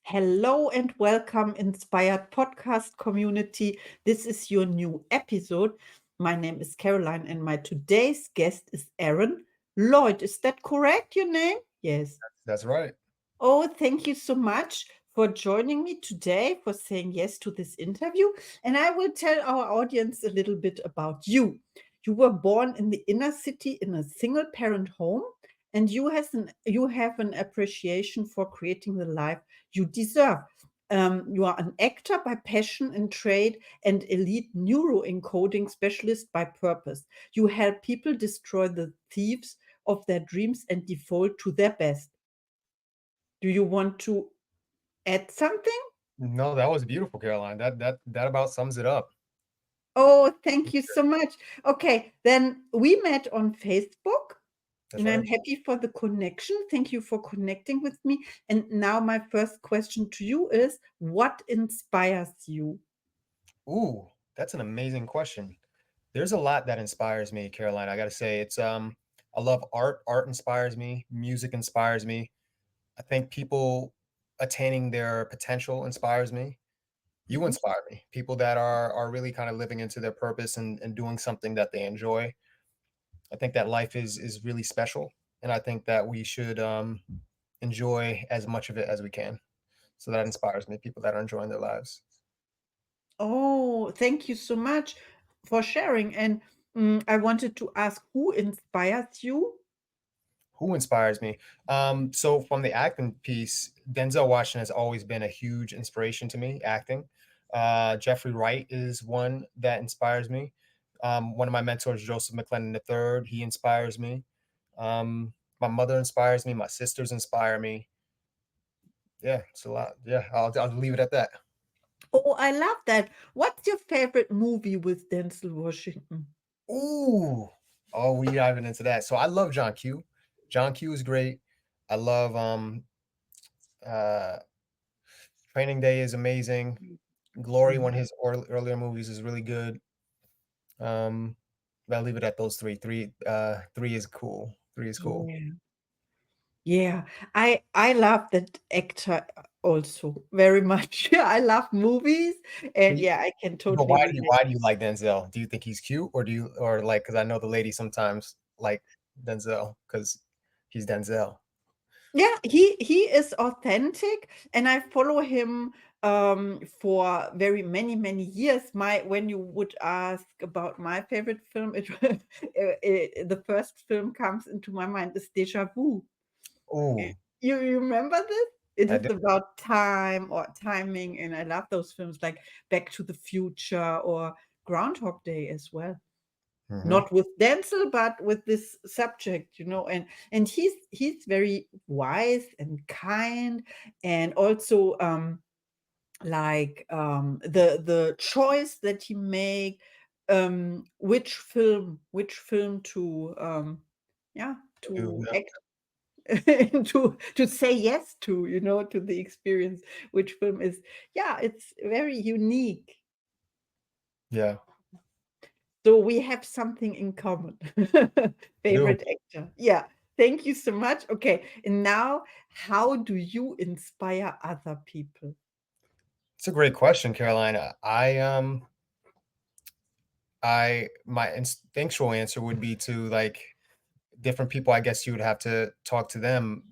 Hello and welcome, Inspired Podcast community. This is your new episode. My name is Caroline, and my today's guest is Arron Lloyd. Is that correct, your name? Yes. That's right. Oh, thank you so much for joining me today, for saying yes to this interview. And I will tell our audience a little bit about you. You were born in the inner city in a single parent home, and you have an appreciation for creating the life you deserve. You are an actor by passion and trade and elite neuro encoding specialist by purpose. You help people destroy the thieves of their dreams and default to their best. Do you want to add something? No, that was beautiful, Caroline. That about sums it up. Oh, thank you so much. Okay, then we met on Facebook, That's and I'm right. happy for the connection. Thank you for connecting with me. And now my first question to you is, what inspires you? Ooh, that's an amazing question. There's a lot that inspires me, Caroline. I gotta say, I love art. Art inspires me. Music inspires me. I think people attaining their potential inspires me. You Mhm. inspire me. People that are really kind of living into their purpose and doing something that they enjoy. I think that life is really special, and I think that we should enjoy as much of it as we can. So that inspires me, people that are enjoying their lives. Oh, thank you so much for sharing. And I wanted to ask, who inspires you? Who inspires me? So from the acting piece, Denzel Washington has always been a huge inspiration to me, acting. Jeffrey Wright is one that inspires me. One of my mentors, Joseph McClendon III, he inspires me. My mother inspires me. My sisters inspire me. Yeah, it's a lot. Yeah, I'll leave it at that. Oh, I love that. What's your favorite movie with Denzel Washington? Ooh. Oh, we diving into that. So I love John Q. John Q is great. I love uh Training Day is amazing. Glory, one of his earlier movies, is really good. Um, I'll leave it at those three. Three is cool. Three is cool. Yeah. Yeah, I love that actor also very much. Yeah, I love movies, and He- yeah, I can But totally relate. why do you like Denzel? Do you think he's cute, or do you or like because I know the ladies sometimes like Denzel because he's Denzel. Yeah, he is authentic, and I follow him for very many years. My When you would ask about my favorite film, the first film comes into my mind is Deja Vu. Oh, You remember this? It I is do. about time or timing, and I love those films like Back to the Future or Groundhog Day as well. Hmm. Not with Denzel, but with this subject, and he's very wise and kind, and also the choice that he make, which film to yeah, I do. to Yeah. act to say yes to, to the experience, which film is, yeah, it's very unique. Yeah. So we have something in common. I do. Favorite actor. Yeah. Thank you so much. Okay. And now, how do you inspire other people? It's a great question, Carolina. I my instinctual answer would be to like different people. I guess you would have to talk to them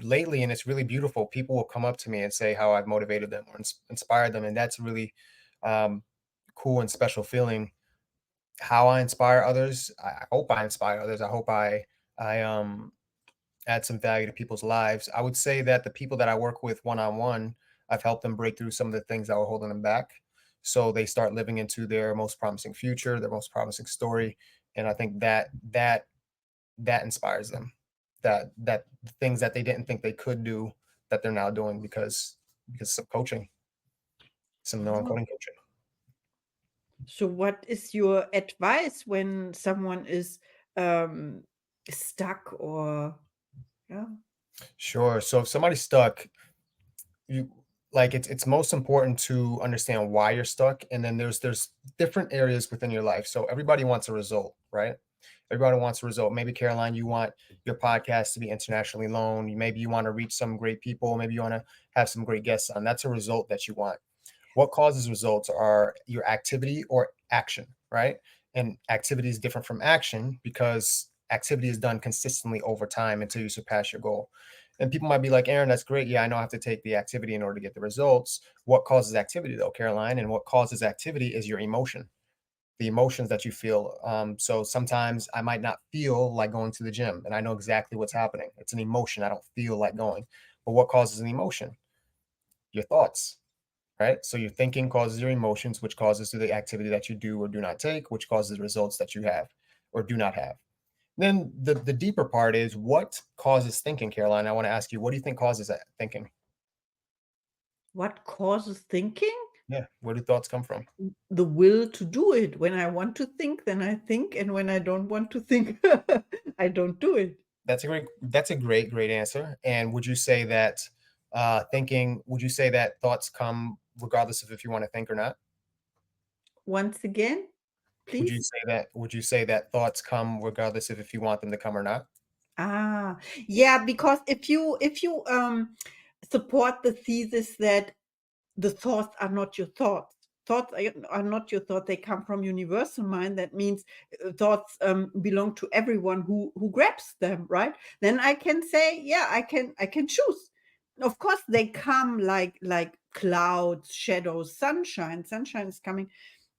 lately, and it's really beautiful. People will come up to me and say how I've motivated them or inspired them, and that's really um, cool and special feeling. How I inspire others, I hope I inspire others. I hope I add some value to people's lives. I would say that the people that I work with one on one, I've helped them break through some of the things that were holding them back. So they start living into their most promising future, their most promising story. And I think that inspires them. That things that they didn't think they could do that they're now doing because of coaching, some Ah, neuroencoding coaching. so what is your advice when someone is um stuck, or yeah? Sure. So if somebody's stuck, you like it's most important to understand why you're stuck, and then there's different areas within your life. So everybody wants a result, right? Everybody wants a result. Maybe Caroline, you want your podcast to be internationally known. Maybe you want to reach some great people. Maybe you want to have some great guests on. That's a result that you want. What causes results are your activity or action, right? And activity is different from action because activity is done consistently over time until you surpass your goal. And people might be like, Aaron, that's great. Yeah, I know I have to take the activity in order to get the results. What causes activity though, Caroline? And what causes activity is your emotion, the emotions that you feel. So sometimes I might not feel like going to the gym and I know exactly what's happening. It's an emotion. I don't feel like going. But what causes an emotion? Your thoughts, right? So your thinking causes your emotions, which causes the activity that you do or do not take, which causes the results that you have or do not have. Then the deeper part is what causes thinking, Caroline. I want to ask you, what do you think causes that thinking? What causes thinking? Yeah, where do thoughts come from? The will to do it. When I want to think, then I think, and when I don't want to think, I don't do it. That's a great answer. And would you say that would you say that thoughts come regardless of if you want to think or not? Once again, please. Would you say that thoughts come regardless of if you want them to come or not? Ah, yeah, because if you support the thesis that the thoughts are not your thoughts. Thoughts are not your thought. They come from universal mind. That means thoughts belong to everyone who grabs them, right? Then I can say, yeah, I can choose. Of course, they come like clouds, shadows, sunshine. Sunshine is coming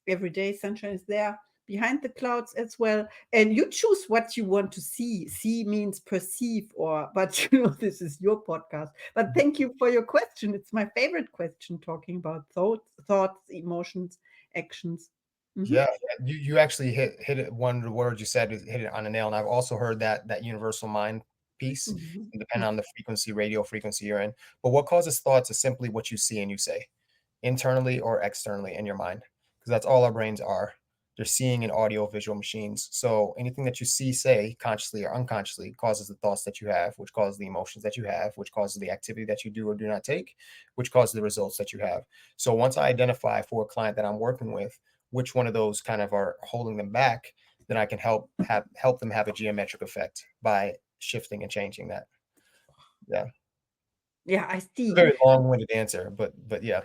every day. Sunshine is there behind the clouds as well, and you choose what you want to see means perceive, or but this is your podcast. But thank you for your question. It's my favorite question, talking about thoughts, emotions, actions. Mhm. Yeah, yeah, you actually hit it. One of the words you said is hit it on the nail. And I've also heard that universal mind piece, Mhm. and depending on the frequency, radio frequency you're in. But what causes thoughts is simply what you see and you say, internally or externally in your mind, because that's all our brains are. They're seeing and audio visual machines. So anything that you see, say, consciously or unconsciously, causes the thoughts that you have, which causes the emotions that you have, which causes the activity that you do or do not take, which causes the results that you have. So once I identify for a client that I'm working with which one of those kind of are holding them back, then I can help them have a geometric effect by shifting and changing that. Yeah. Yeah, I A see. very long-winded answer, but yeah.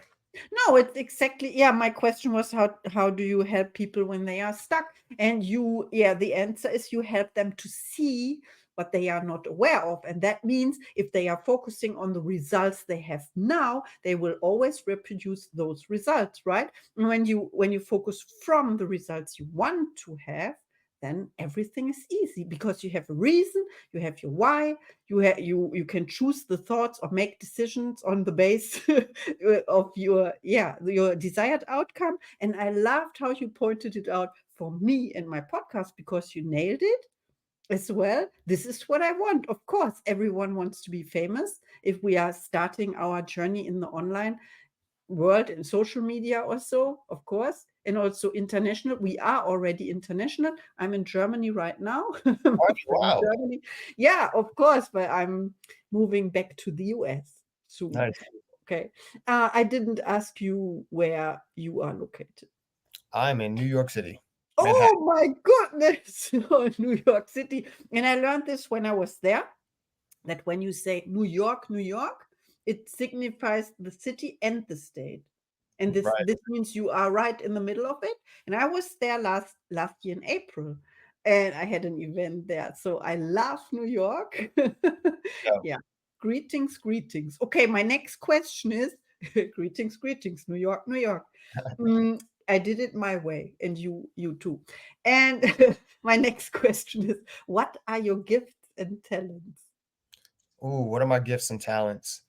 No, it's exactly, yeah, my question was how do you help people when they are stuck? And you, yeah, the answer is you help them to see what they are not aware of. And that means if they are focusing on the results they have now, they will always reproduce those results, right? And when you focus from the results you want to have, then everything is easy because you have a reason, you have your why, you can choose the thoughts or make decisions on the base of your desired outcome. And I loved how you pointed it out for me in my podcast, because you nailed it as well. This is what I want. Of course, everyone wants to be famous if we are starting our journey in the online world, in social media or so, of course, and also international. We are already international. I'm in Germany right now. Oh, From wow. Germany. Yeah, of course, but I'm moving back to the US soon. Nice. Okay. I didn't ask you where you are located. I'm in New York City, Manhattan. Oh my goodness. Oh, New York City. And I learned this when I was there, that when you say New York, it signifies the city and the state. And this Right. this means you are right in the middle of it. And I was there last year in April, and I had an event there. So I love New York. Yeah. Yeah. Greetings, greetings. Okay, my next question is greetings, greetings, New York, New York. Mm, I did it my way, and you too. And my next question is, what are your gifts and talents? Ooh, what are my gifts and talents?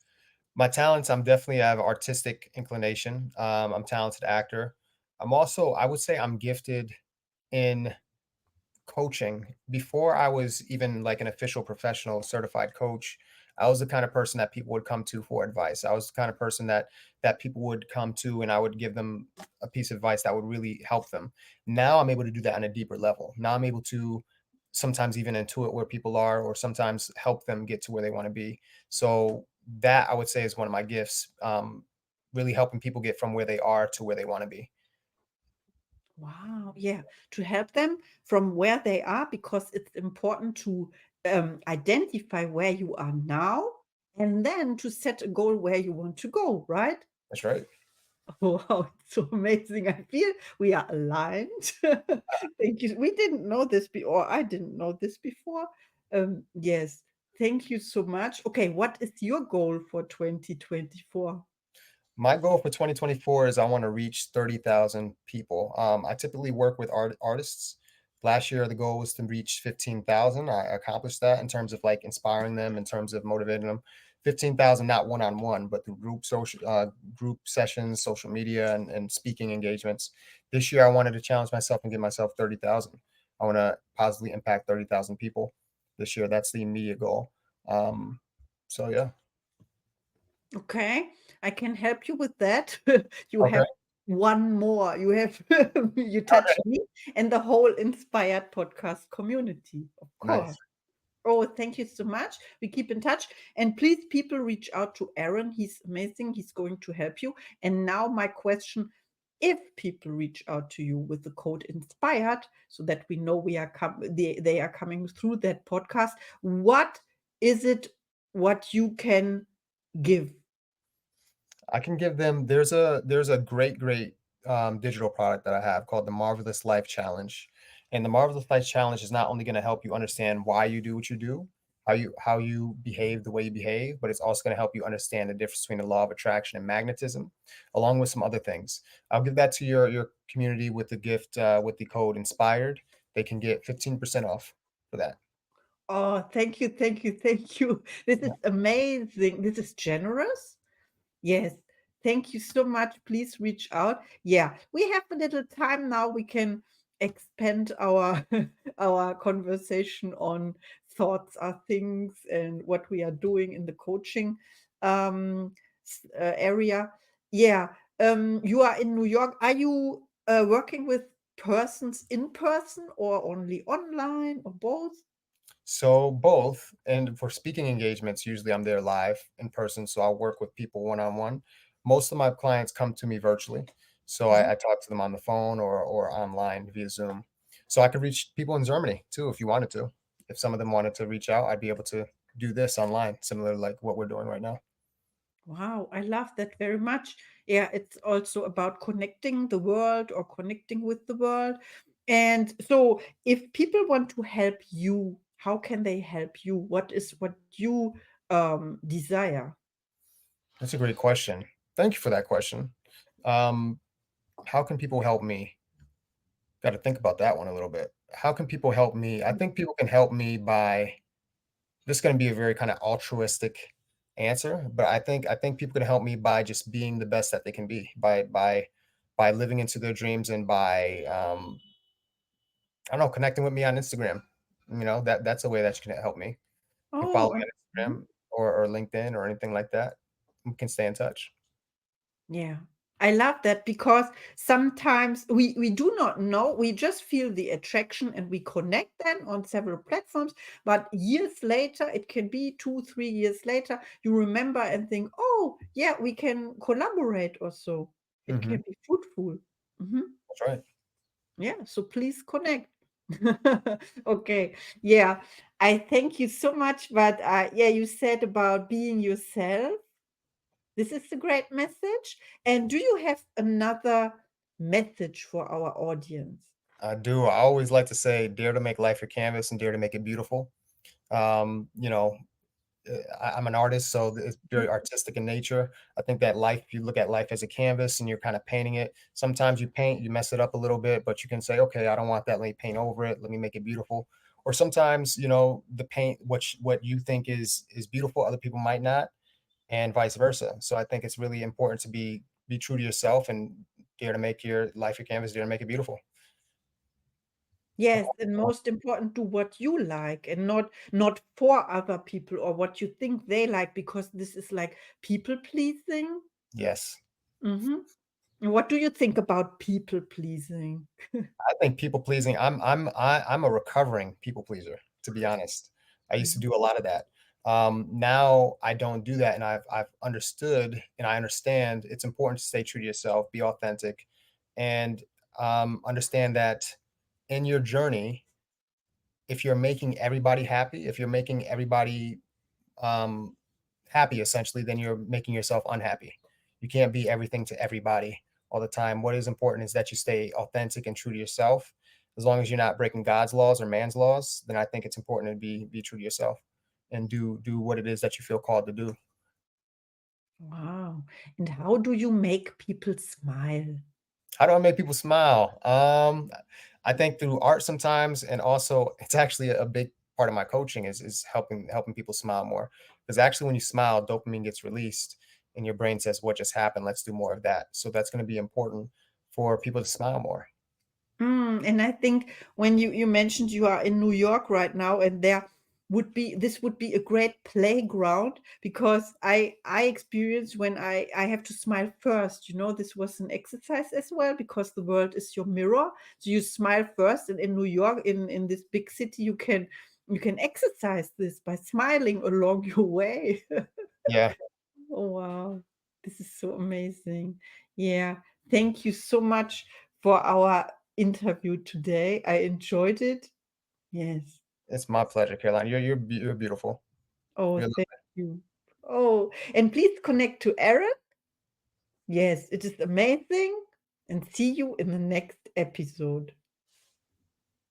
My talents, I have artistic inclination. I'm a talented actor. I would say I'm gifted in coaching. Before I was even like an official professional certified coach, I was the kind of person that people would come to for advice. I was the kind of person that people would come to and I would give them a piece of advice that would really help them. Now I'm able to do that on a deeper level. Now I'm able to sometimes even intuit where people are or sometimes help them get to where they want to be. So that I would say is one of my gifts. Really helping people get from where they are to where they want to be. Wow. Yeah. To help them from where they are, because it's important to identify where you are now and then to set a goal where you want to go, right? That's right. Wow, it's so amazing. I feel we are aligned. Thank you. We didn't know this before. I didn't know this before. Yes. Thank you so much. Okay, what is your goal for 2024? My goal for 2024 is I want to reach 30,000 people. I typically work with artists. Last year, the goal was to reach 15,000. I accomplished that in terms of like inspiring them, in terms of motivating them. 15,000, not one on one, but through group sessions, social media, and speaking engagements. This year, I wanted to challenge myself and give myself 30,000. I want to positively impact 30,000 people this year. That's the immediate goal. Um, so, yeah. Okay, I can help you with that. You Okay. have one more. You have you Okay. touched me and the whole inspired podcast community, of Nice. course. Oh, thank you so much. We keep in touch. And please, people, reach out to Aaron. He's amazing. He's going to help you. And now, my question, if people reach out to you with the code inspired, so that we know they are coming through that podcast, what is it what you can give? I can give them there's a great digital product that I have called the Marvelous Life Challenge. And the Marvelous Life Challenge is not only going to help you understand why you do what you do, how you behave the way you behave, but it's also going to help you understand the difference between the law of attraction and magnetism, along with some other things. I'll give that to your community with the gift with the code inspired. They can get 15% off for that. Oh, thank you, thank you, thank you. This is amazing. This is generous. Yes. Thank you so much. Please reach out. Yeah, we have a little time now. We can expand our our conversation on thoughts are things and what we are doing in the coaching area. Yeah. You are in New York. Are you working with persons in person or only online or both? So both, and for speaking engagements, usually I'm there live in person, so I'll work with people one on one. Most of my clients come to me virtually, so Mhm. I talk to them on the phone or online via Zoom. So I could reach people in Germany too if you wanted to. If some of them wanted to reach out, I'd be able to do this online, similar to like what we're doing right now. Wow, I love that very much. Yeah, it's also about connecting the world or connecting with the world. And so, if people want to help you, how can they help you? What is what you desire? That's a great question. Thank you for that question. Um, how can people help me? Got to think about that one a little bit. How can people help me? I think people can help me by this is gonna be a very kinda altruistic answer, but I think people can help me by just being the best that they can be, by living into their dreams and by, I don't know, connecting with me on Instagram. That's a way that you can help me. You can follow Oh, me on mhm. Instagram or LinkedIn or anything like that. We can stay in touch. Yeah. I love that because sometimes we do not know, we just feel the attraction and we connect then on several platforms. But years later, it can be 2, 3 years later, you remember and think, oh, yeah, we can collaborate or so. It can Mhm. be fruitful. Mhm. That's right. Yeah. So please connect. Okay. Yeah. I thank you so much. But yeah, you said about being yourself. This is a great message. And do you have another message for our audience? I do. I always like to say, "Dare to make life your canvas and dare to make it beautiful." Um, you know, I'm an artist, so it's Mhm. very artistic in nature. I think that life, if you look at life as a canvas and you're kind of painting it, sometimes you paint, you mess it up a little bit, but you can say, okay, I don't want that. Let me paint over it. Let me make it beautiful. Or sometimes, the paint, what you think is beautiful, other people might not, and vice versa. So I think it's really important to be true to yourself and dare to make your life your canvas, dare to make it beautiful. Yes, and most important, do what you like and not for other people or what you think they like, because this is like people pleasing. Yes. Mhm. What do you think about people pleasing? I think people pleasing. I'm a recovering people pleaser, to be honest. I used to Mhm. do a lot of that. Now I don't do that, and I've understood and I understand it's important to stay true to yourself, be authentic, and understand that in your journey, if you're making everybody happy, if you're making everybody um, happy, essentially, then you're making yourself unhappy. You can't be everything to everybody all the time. What is important is that you stay authentic and true to yourself. As long as you're not breaking God's laws or man's laws, then I think it's important to be true to yourself and do what it is that you feel called to do. Wow. And how do you make people smile? How do I make people smile? I think through art sometimes, and also it's actually a big part of my coaching is helping people smile more. Because actually, when you smile, dopamine gets released, and your brain says, "What just happened? Let's do more of that." So that's going to be important for people to smile more. And I think when you mentioned you are in New York right now, and this would be a great playground, because I experienced when I have to smile first. This was an exercise as well, because the world is your mirror. So you smile first, and in New York, in this big city, you can exercise this by smiling along your way. Yeah, Oh, wow. This is so amazing. Yeah. Thank you so much for our interview today. I enjoyed it. Yes. it's my pleasure, Caroline. You're beautiful. Oh, You're thank you. Oh, and please connect to Aaron. Yes, it is amazing. And see you in the next episode.